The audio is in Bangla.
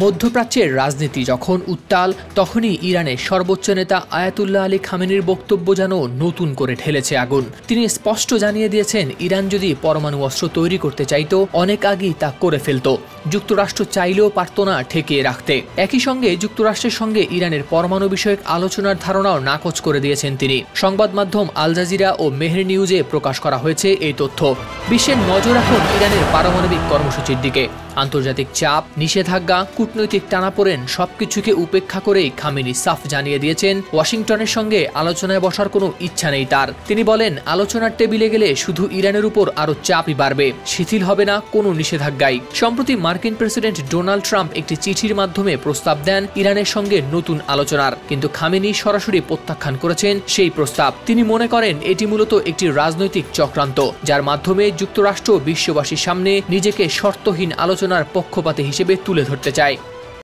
মধ্যপ্রাচ্যের রাজনীতি যখন উত্তাল, তখনই ইরানের সর্বোচ্চ নেতা আয়াতুল্লাহ আলী খামেনির বক্তব্য যেন নতুন করে ঢেলেছে আগুন। তিনি স্পষ্ট জানিয়ে দিয়েছেন, ইরান যদি পরমাণু অস্ত্র তৈরি করতে চাইত, অনেক আগেই তা করে ফেলত। যুক্তরাষ্ট্র চাইলেও পারত না ঠেকিয়ে রাখতে। একই সঙ্গে যুক্তরাষ্ট্রের সঙ্গে ইরানের পরমাণু বিষয়ক আলোচনার ধারণাও নাকচ করে দিয়েছেন তিনি। সংবাদ মাধ্যম আল জাজিরা ও মেহের নিউজে প্রকাশ করা হয়েছে এই তথ্য। বিশ্বের নজর এখন ইরানের পারমাণবিক কর্মসূচির দিকে। আন্তর্জাতিক চাপ, নিষেধাজ্ঞা, কূটনৈতিক টানাপোড়েন সবকিছুকে উপেক্ষা করেই খামেনি সাফ জানিয়ে দিয়েছেন, ওয়াশিংটনের সঙ্গে আলোচনায় বসার কোনো ইচ্ছা নেই তার। তিনি বলেন, আলোচনার টেবিলে গেলে শুধু ইরানের উপর আরও চাপই বাড়বে, শিথিল হবে না কোনো নিষেধাজ্ঞাই। সম্প্রতি মার্কিন প্রেসিডেন্ট ডোনাল্ড ট্রাম্প একটি চিঠির মাধ্যমে প্রস্তাব দেন ইরানের সঙ্গে নতুন আলোচনার, কিন্তু খামেনি সরাসরি প্রত্যাখ্যান করেছেন সেই প্রস্তাব। তিনি মনে করেন এটি মূলত একটি রাজনৈতিক চক্রান্ত, যার মাধ্যমে যুক্তরাষ্ট্র বিশ্ববাসীর সামনে নিজেকে শর্তহীন আলোচনার পক্ষপাতী হিসেবে তুলে ধরতে চায়।